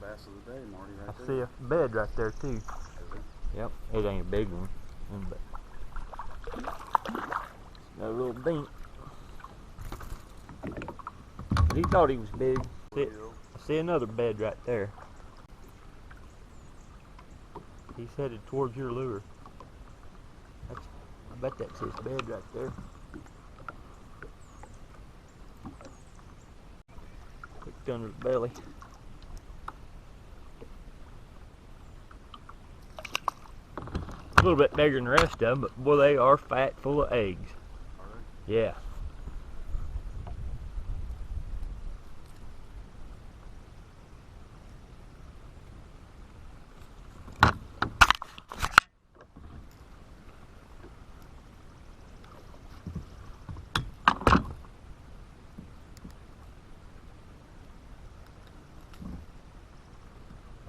bass of the day, Marty, right I there. see a bed right there too. Yep, it ain't a big one, but no little dink. He thought he was big. I see another bed right there. He's headed towards your lure. I bet that's his bed right there. Hooked under the belly. A little bit bigger than the rest of them, but boy, they are fat, full of eggs. Yeah.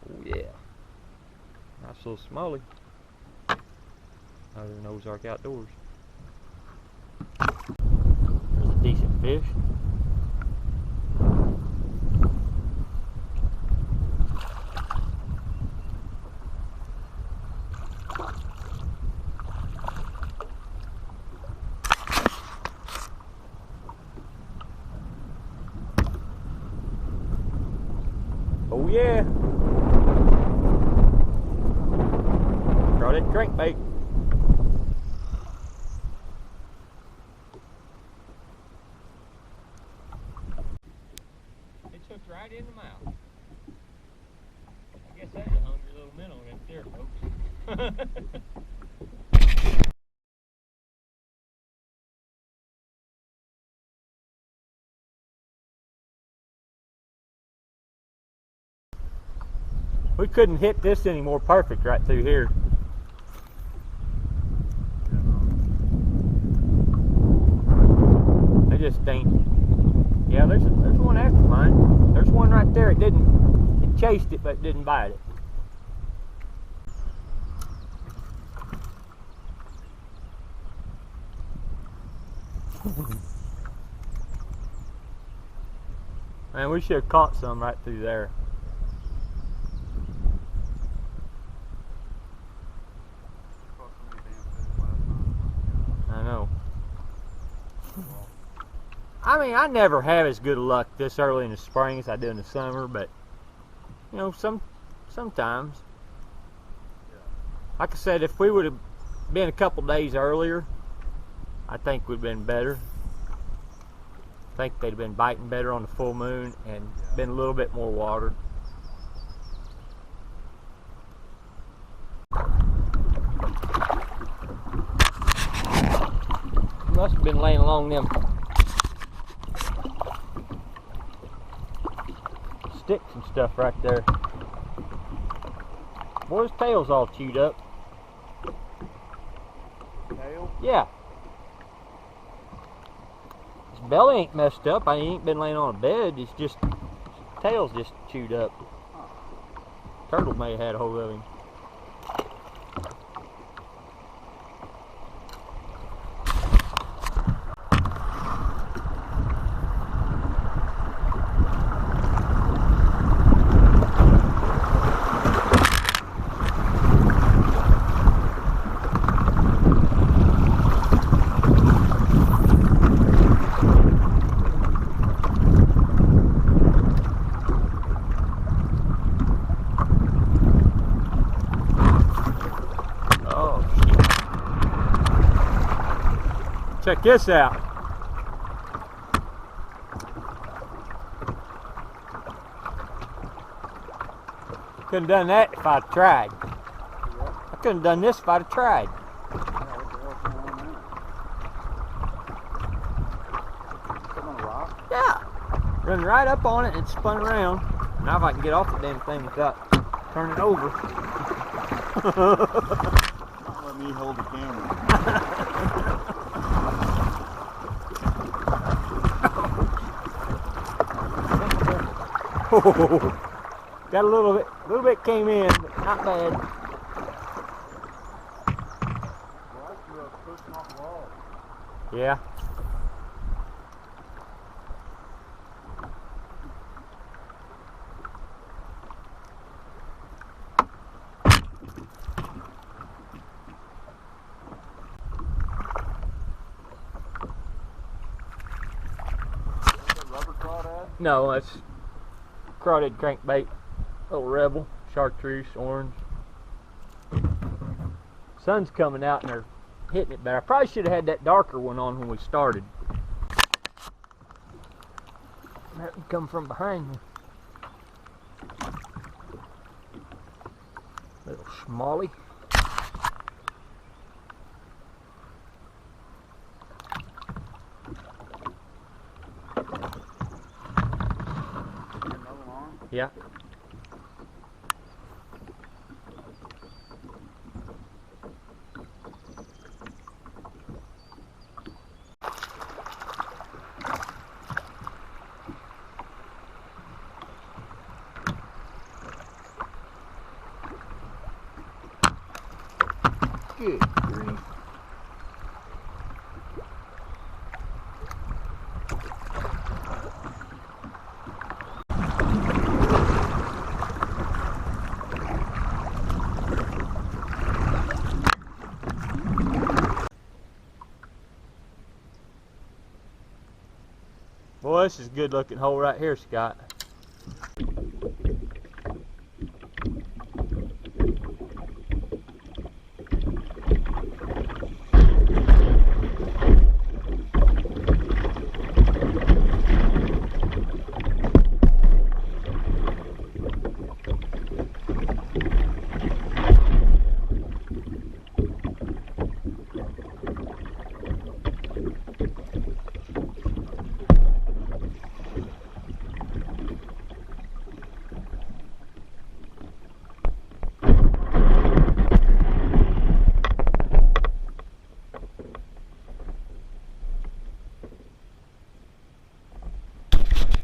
Oh yeah. Nice little smallie. Out of the Ozark Outdoors. There's a decent fish. Oh yeah. Draw that crankbait. It's hooked right in the mouth. I guess that's a hungry little minnow right there, folks. We couldn't hit this any more perfect right through here. They just ain't. Yeah, there's one after mine. There's one right there. It chased it, but it didn't bite it. Man, we should have caught some right through there. I know. I mean, I never have as good luck this early in the spring as I do in the summer, but you know, sometimes. Like I said, if we would have been a couple days earlier, I think we'd been better. I think they'd have been biting better on the full moon and been a little bit more water. Must have been laying along them sticks and stuff right there. Boy, his tail's all chewed up. Tail? Yeah. His belly ain't messed up. He ain't been laying on a bed. It's just, his tail's just chewed up. Turtle may have had a hold of him. Check this out. Couldn't have done that if I'd tried. I couldn't have done this if I'd have tried. Yeah. Run right up on it and spun around. Now if I can get off the damn thing without turning it over. Let me hold the camera. Got a little bit came in, but not bad. Yeah. No, that's crawdad crankbait, little rebel, chartreuse, orange. Sun's coming out and they're hitting it better. I probably should have had that darker one on when we started. That would come from behind me. Little schmally. Another line? Yeah. Good grief. Boy, this is a good looking hole right here, Scott.